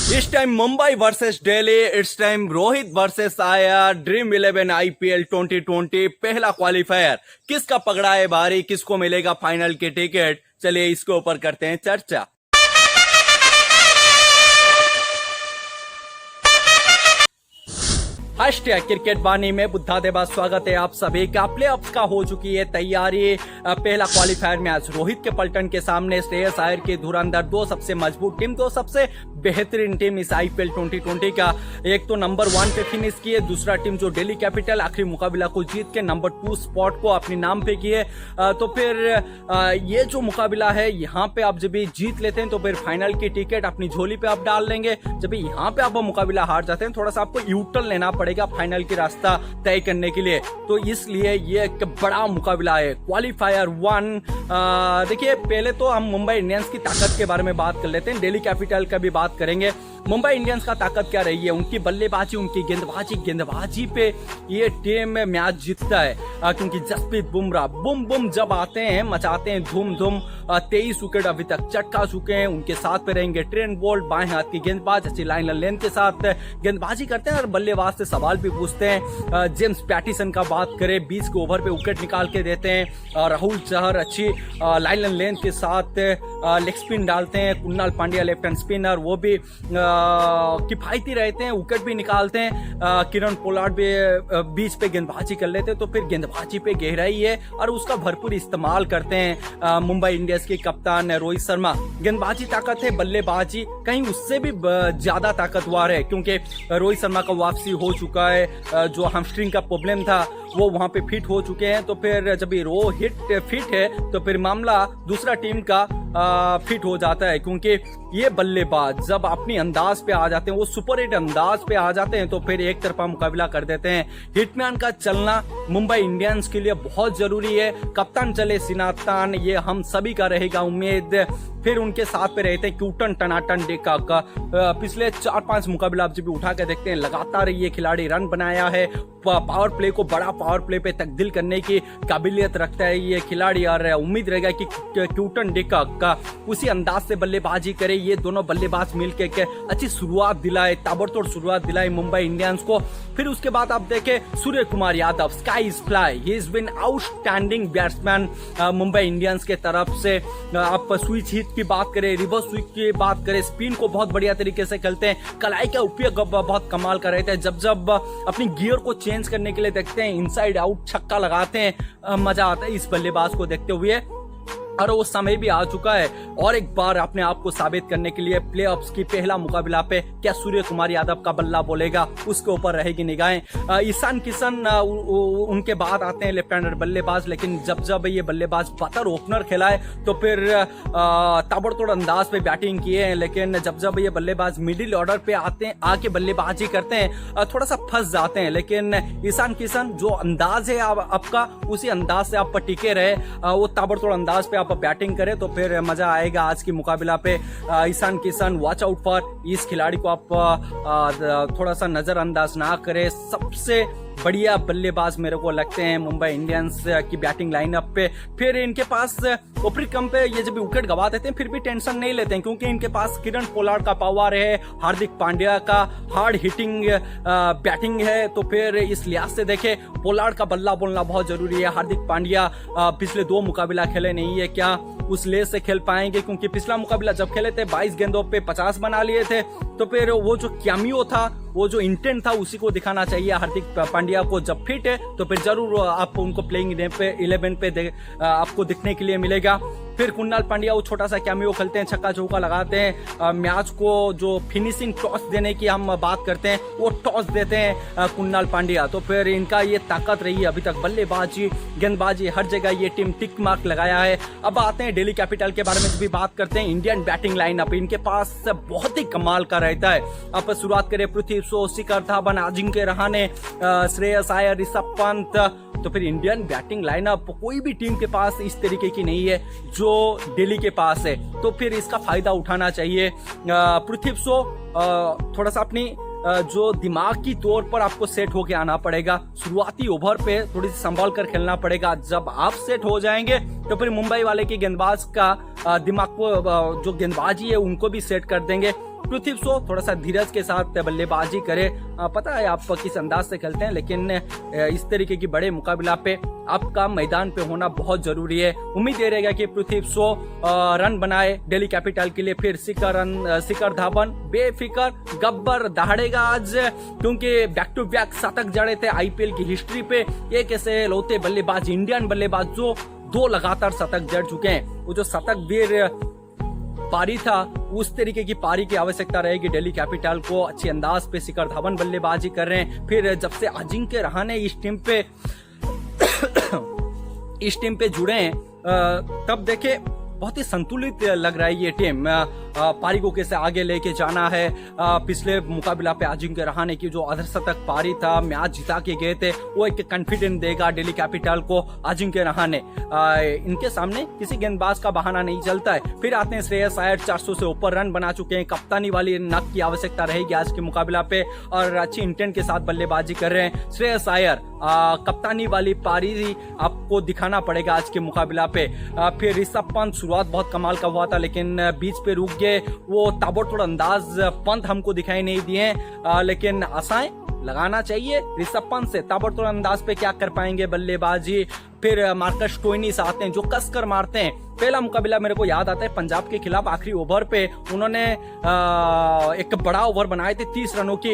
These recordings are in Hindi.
इस टाइम मुंबई वर्सेस दिल्ली, इस टाइम रोहित वर्सेस आया ड्रीम 11 आईपीएल 2020 पहला क्वालिफायर। किसका पकड़ा है भारी, किसको मिलेगा फाइनल के टिकट, चलिए इसके ऊपर करते हैं चर्चा। क्रिकेट वाणी में बुद्धा देवा स्वागत है आप सभी का। प्लेऑफ्स का हो चुकी है तैयारी। पहला क्वालिफायर मैच रोहित के पलटन के सामने श्रेयस अय्यर की धुरंधर, दो सबसे मजबूत टीम, दो सबसे बेहतरीन टीम इस आईपीएल 2020 का। एक तो नंबर 1 पे फिनिश किए, दूसरा टीम जो दिल्ली कैपिटल आखिरी मुकाबला को जीत के नंबर 2 स्पॉट को अपने नाम पे किए। तो फिर ये जो मुकाबला है यहाँ पे आप जब भी जीत लेते हैं तो फिर फाइनल की टिकट अपनी झोली पे आप डाल लेंगे। जब यहाँ पे आप मुकाबला हार जाते हैं थोड़ा सा आपको यूटर्न लेना पड़ेगा फाइनल की रास्ता तय करने के लिए। तो इसलिए ये एक बड़ा मुकाबला है क्वालिफायर 1। देखिए पहले तो हम मुंबई इंडियंस की ताकत के बारे में बात कर लेते हैं, दिल्ली कैपिटल का भी बात करेंगे। मुंबई इंडियंस का ताकत क्या रही है, उनकी बल्लेबाजी, उनकी गेंदबाजी पे ये टीम मैच जीतता है। क्योंकि जसप्रीत बुमराह बूम बूम जब आते हैं मचाते हैं धूम धूम। 23 विकेट अभी तक चटका चुके हैं। उनके साथ पे रहेंगे ट्रेंट बोल्ट, बाएं हाथ की गेंदबाज, अच्छी लाइन लेंथ के साथ गेंदबाजी करते हैं और बल्लेबाज से सवाल भी पूछते हैं। जेम्स पैटिसन का बात करें, 20 के ओवर पे विकेट निकाल के देते हैं। राहुल चहर अच्छी लाइन लेंथ के साथ लेग स्पिन डालते हैं। Kunal Pandya left hand spinner, वो भी किफायती रहते हैं, विकेट भी निकालते हैं। किरण पोलार्ड भी बीच पे गेंदबाजी कर लेते हैं। तो फिर गेंदबाजी पे गहराई है और उसका भरपूर इस्तेमाल करते हैं मुंबई इंडियंस के कप्तान रोहित शर्मा। गेंदबाजी ताकत है, बल्लेबाजी कहीं उससे भी ज्यादा ताकतवर है, क्योंकि रोहित शर्मा का वापसी हो चुका है। जो हैमस्ट्रिंग का प्रॉब्लम था वो वहां पे फिट हो चुके हैं। तो फिर जब रोहित फिट है तो फिर मामला दूसरा टीम का फिट हो जाता है, क्योंकि ये बल्लेबाज जब अपनी अंदाज पे आ जाते हैं, वो सुपर हिट अंदाज पे आ जाते हैं तो फिर एक तरफा मुकाबला कर देते हैं। हिटमैन का चलना मुंबई इंडियंस के लिए बहुत जरूरी है। कप्तान चले सिनातान, ये हम सभी का रहेगा उम्मीद। फिर उनके साथ पे रहते हैं क्यूटन टनाटन डेका का। पिछले 4-5 मुकाबला आप जब उठा के देखते हैं लगातार ये खिलाड़ी रन बनाया है। पावर प्ले को बड़ा पावर प्ले पे तब्दील करने की काबिलियत रखता है ये खिलाड़ी, और उम्मीद रहेगा कि क्यूटन डेका का उसी अंदाज से बल्लेबाजी करे। ये दोनों बल्लेबाज मिलकर के अच्छी शुरुआत दिलाए, ताबड़तोड़ शुरुआत दिलाए मुंबई इंडियंस को। फिर उसके बाद आप देखें Surya Kumar Yadav, sky is fly, he is been outstanding batsman Mumbai Indians के तरफ से। आप स्विच हिट की बात करें, रिवर्स स्विच की बात करें, स्पिन को बहुत बढ़िया तरीके से खेलते हैं। कलाई का उपयोग बहुत कमाल का रहता है। जब अपनी गियर को चेंज करने के लिए देखते हैं, इनसाइड आउट छक्का लगाते हैं, मजा आता है इस बल्लेबाज को देखते हुए। और वो समय भी आ चुका है और एक बार अपने आप को साबित करने के लिए प्लेऑफ्स की पहला मुकाबला पे क्या सूर्य कुमार यादव का बल्ला बोलेगा, उसके ऊपर रहेगी निगाहें। ईशान किशन उनके बाद आते हैं लेफ्ट हैंडर बल्लेबाज, लेकिन जब ये बल्लेबाज बतर ओपनर खेला है तो फिर ताबड़तोड़ अंदाज पे बैटिंग किए हैं। लेकिन जब ये बल्लेबाज मिडिल ऑर्डर पे आते हैं, आके बल्लेबाजी करते हैं, थोड़ा सा फंस जाते हैं। लेकिन ईशान किशन जो अंदाज है आपका, उसी अंदाज से आप टिके रहे, वो ताबड़तोड़ अंदाज पे आप बैटिंग करें तो फिर मजा आएगा आज की मुकाबला पे। Ishan Kishan, watch out for इस खिलाड़ी को, आप थोड़ा सा नजरअंदाज ना करें। सबसे बढ़िया बल्लेबाज मेरे को लगते हैं मुंबई इंडियंस की बैटिंग लाइनअप पे। फिर इनके पास ऊपरी क्रम पे ये जब विकेट गवा देते हैं फिर भी टेंशन नहीं लेते हैं, क्योंकि इनके पास किरण पोलार्ड का पावर है, हार्दिक पांड्या का हार्ड हिटिंग बैटिंग है। तो फिर इस लिहाज से देखे पोलार्ड का बल्ला बोलना बहुत जरूरी है। हार्दिक पांड्या पिछले 2 मुकाबला खेले नहीं है, क्या उस ले से खेल पाएंगे? क्योंकि पिछला मुकाबला जब खेले थे 22 गेंदों पे 50 बना लिए थे। तो फिर वो जो कैमियो था, वो जो इंटेंट था, उसी को दिखाना चाहिए हार्दिक पांड्या को। जब फिट है तो फिर जरूर आप उनको प्लेइंग 11 पे आपको दिखने के लिए मिलेगा। फिर कुणाल पांड्या वो छोटा सा कैमियो खेलते हैं, छक्का चौका लगाते हैं। मैच को जो फिनिशिंग टॉस देने की हम बात करते हैं, वो टॉस देते हैं कुणाल पांड्या। तो फिर इनका ये ताकत रही है अभी तक, बल्लेबाजी गेंदबाजी हर जगह ये टीम टिक मार्क लगाया है। अब आते हैं दिल्ली कैपिटल के बारे में भी बात करते हैं। इंडियन बैटिंग लाइनअप इनके पास बहुत ही कमाल का रहता है। आप शुरुआत करें पृथ्वी शॉ, शिखर धवन, अजिंक्य रहाणे, श्रेयस अय्यर, ऋषभ पंत। तो फिर इंडियन बैटिंग लाइनअप कोई भी टीम के पास इस तरीके की नहीं है जो दिल्ली के पास है। तो फिर इसका फायदा उठाना चाहिए। पृथ्वी शॉ थोड़ा सा अपनी जो दिमाग की तौर पर आपको सेट होके आना पड़ेगा। शुरुआती ओवर पे थोड़ी सी संभाल कर खेलना पड़ेगा। जब आप सेट हो जाएंगे तो फिर मुंबई वाले के गेंदबाज का दिमाग को, जो गेंदबाजी है उनको भी सेट कर देंगे। पृथ्वी शॉ थोड़ा सा धीरज के साथ बल्लेबाजी करे। पता है आप किस अंदाज से खेलते हैं, लेकिन इस तरीके की बड़े मुकाबला पे आपका मैदान पे होना बहुत जरूरी है। उम्मीद ये रहेगा कि पृथ्वी शॉ रन बनाए दिल्ली कैपिटल के लिए, फिर शिखर धवन बेफिक्र गब्बर दहाड़ेगा आज, क्योंकि बैक टू बैक शतक जड़े थे आईपीएल की हिस्ट्री पे। एक ऐसे लौते बल्लेबाज, इंडियन बल्लेबाज जो 2 लगातार शतक जड़ चुके हैं। वो जो शतक वीर पारी था, उस तरीके की पारी की आवश्यकता रहेगी दिल्ली कैपिटल को। अच्छे अंदाज पे शिखर धवन बल्लेबाजी कर रहे हैं। फिर जब से अजिंक्य रहाणे इस टीम पे जुड़े हैं, तब देखे बहुत ही संतुलित लग रहा है ये टीम। पारी को कैसे आगे लेके जाना है। पिछले मुकाबला पे अजिंक्य रहाणे की जो अर्धशतक पारी था, मैच जिता के गए थे, वो एक कॉन्फिडेंस देगा दिल्ली कैपिटल को। अजिंक्य रहाणे इनके सामने किसी गेंदबाज का बहाना नहीं चलता है। फिर आते हैं श्रेयस अय्यर, 400 से ऊपर रन बना चुके हैं। कप्तानी वाली नक की आवश्यकता रहेगी आज के मुकाबला पे, और अच्छी इंटेंट के साथ बल्लेबाजी कर रहे हैं श्रेयस अय्यर। कप्तानी वाली पारी आपको दिखाना पड़ेगा आज के मुकाबला पे। फिर ऋषभ पंत, शुरुआत बहुत कमाल का हुआ था, लेकिन बीच पे रुक गए। वो ताबड़तोड़ अंदाज पंत हमको दिखाई नहीं दिए, लेकिन आशाएं लगाना चाहिए ऋषभ पंत से। ताबड़तोड़ अंदाज पे क्या कर पाएंगे बल्लेबाजी। फिर मार्कस स्टोइनिस आते हैं जो कसकर मारते हैं। पहला मुकाबला मेरे को याद आता है पंजाब के खिलाफ, आखिरी ओवर पे उन्होंने एक बड़ा ओवर बनाए थे, 30 रनों की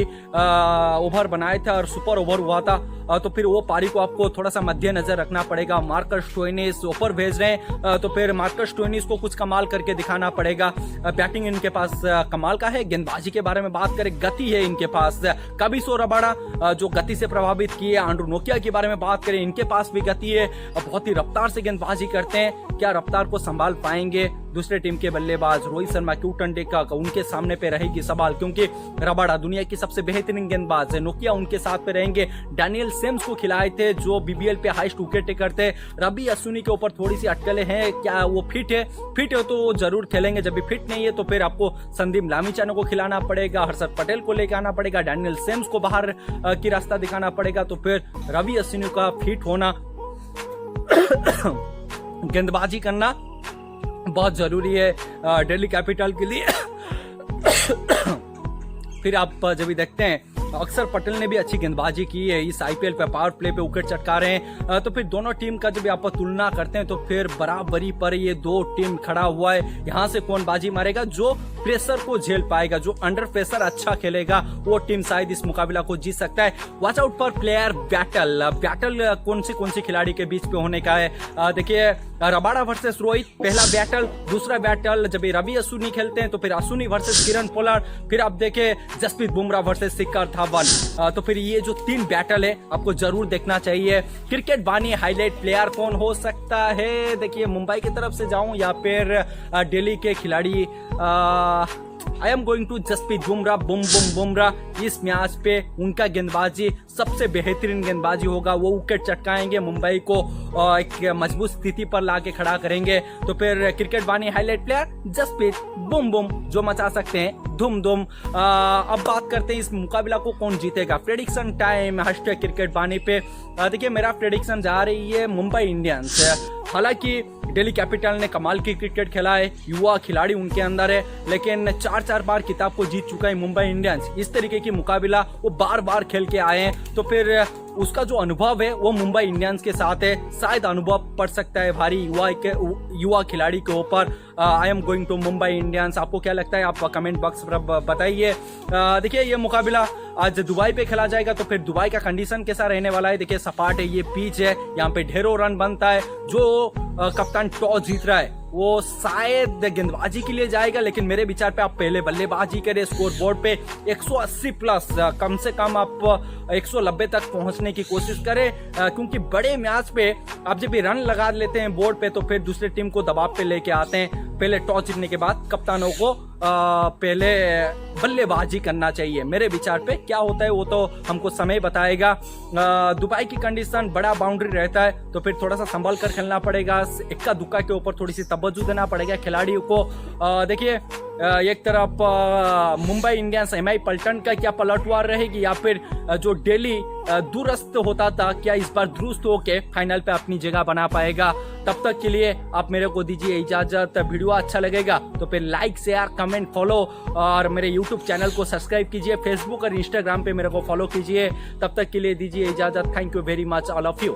ओवर बनाए थे और सुपर ओवर हुआ था। तो फिर वो पारी को आपको थोड़ा सा मद्देनजर रखना पड़ेगा। मार्कस स्टोइनिस ऊपर भेज रहे हैं, तो फिर मार्कस स्टोइनिस को कुछ कमाल करके दिखाना पड़ेगा। बैटिंग इनके पास कमाल का है। गेंदबाजी के बारे में बात करें, गति है इनके पास। कबिसो रबाडा जो गति से प्रभावित किए। आंड्रू नोकिया के बारे में बात करें, इनके पास भी गति है, बहुत ही रफ्तार से गेंदबाजी करते हैं। क्या रफ्तार को संभाल पाएंगे दूसरे टीम के बल्लेबाज? रोहित शर्मा, क्यूटन डेका उनके सामने पे रहेगी सवाल, क्योंकि रबाडा दुनिया की सबसे बेहतरीन गेंदबाज है। नोकिया उनके साथ पे रहेंगे। डैनियल सेम्स को खिलाए थे जो बीबीएल पे हाईएस्ट विकेट टेकर थे। रवि अश्विनी के ऊपर थोड़ी सी अटकलें हैं, क्या वो फिट है? फिट है तो जरूर खेलेंगे, जब भी फिट नहीं है तो फिर आपको संदीप लामिछाने को खिलाना पड़ेगा, हर्षद पटेल को लेकर आना पड़ेगा, डैनियल सेम्स को बाहर की रास्ता दिखाना पड़ेगा। तो फिर रवि अश्विनी का फिट होना, गेंदबाजी करना बहुत जरूरी है दिल्ली कैपिटल के लिए। फिर आप जब भी देखते हैं अक्षर पटेल ने भी अच्छी गेंदबाजी की है इस आईपीएल पे, पावर प्ले पे विकेट चटका रहे हैं। तो फिर दोनों टीम का जब आप तुलना करते हैं तो फिर बराबरी पर ये 2 टीम खड़ा हुआ है। यहाँ से कौन बाजी मारेगा? जो प्रेशर को झेल पाएगा, जो अंडर प्रेशर अच्छा खेलेगा, वो टीम शायद इस मुकाबला को जीत सकता है। Watch out for player battle कौन सी खिलाड़ी के बीच पे होने का है। देखिए रबाडा वर्सेस रोहित पहला बैटल, दूसरा बैटल जब रवि अश्विनी खेलते हैं तो फिर अश्विनी वर्सेस किरण पोलार्ड, फिर आप देखे जसप्रीत बुमराह वर्सेस शिखर धवन। तो फिर ये जो 3 बैटल है आपको जरूर देखना चाहिए। क्रिकेट बानी हाईलाइट प्लेयर कौन हो सकता है? देखिए मुंबई की तरफ से जाऊं या फिर दिल्ली के खिलाड़ी, I am going to Jasprit Bumrah. Bumrah इस मैच पे उनका गेंदबाजी सबसे बेहतरीन गेंदबाजी होगा। वो विकेट चटकाएंगे, मुंबई को एक मजबूत स्थिति पर लाके खड़ा करेंगे। तो फिर क्रिकेट बानी हाईलाइट प्लेयर जसप्रीत बुम जो मचा सकते हैं धूम। अब बात करते हैं इस मुकाबला को कौन जीतेगा। प्रेडिक्शन टाइम #क्रिकेट बानी पे। देखिए मेरा प्रेडिक्शन जा रही है मुंबई इंडियंस। हालांकि दिल्ली कैपिटल ने कमाल की क्रिकेट खेला है, युवा खिलाड़ी उनके अंदर है, लेकिन 4 बार खिताब को जीत चुका है मुंबई इंडियंस। इस तरीके की मुकाबला वो बार खेल के आए हैं, तो फिर उसका जो अनुभव है वो मुंबई इंडियंस के साथ है। शायद अनुभव पड़ सकता है भारी युवा खिलाड़ी के ऊपर। I am going to Mumbai Indians. आपको क्या लगता है? आप कमेंट बॉक्स पर बताइए। देखिए ये मुकाबला आज दुबई पे खेला जाएगा, तो फिर दुबई का कंडीशन कैसा रहने वाला है? देखिए सपाट है, ये पिच है, यहाँ पे ढेरों रन बनता है। जो कप्तान टॉस जीत रहा है वो शायद गेंदबाजी के लिए जाएगा, लेकिन मेरे विचार पे आप पहले बल्लेबाजी करें। स्कोर बोर्ड पे 180 प्लस, कम से कम आप 190 तक पहुंचने की कोशिश करें, क्योंकि बड़े मैच पे आप जब भी रन लगा लेते हैं बोर्ड पे तो फिर दूसरे टीम को दबाव पे लेके आते हैं। पहले टॉस जीतने के बाद कप्तानों को पहले बल्लेबाजी करना चाहिए। मेरे विचार पे क्या होता है वो तो हमको समय बताएगा। दुबई की कंडीशन बड़ा बाउंड्री रहता है, तो फिर थोड़ा सा संभल कर खेलना पड़ेगा। इक्का दुक्का के ऊपर थोड़ी सी तवज्जो देना पड़ेगा खिलाड़ियों को। देखिए एक तरफ मुंबई इंडियंस एमआई पलटन का क्या पलटवार रहेगी, या फिर जो दिल्ली दुरुस्त होता था क्या इस बार दुरुस्त होके फाइनल पे अपनी जगह बना पाएगा? तब तक के लिए आप मेरे को दीजिए इजाजत। वीडियो अच्छा लगेगा तो फिर लाइक शेयर कमेंट फॉलो और मेरे यूट्यूब चैनल को सब्सक्राइब कीजिए, फेसबुक और इंस्टाग्राम पे मेरे को फॉलो कीजिए। तब तक के लिए दीजिए इजाजत। Thank you very much all of you.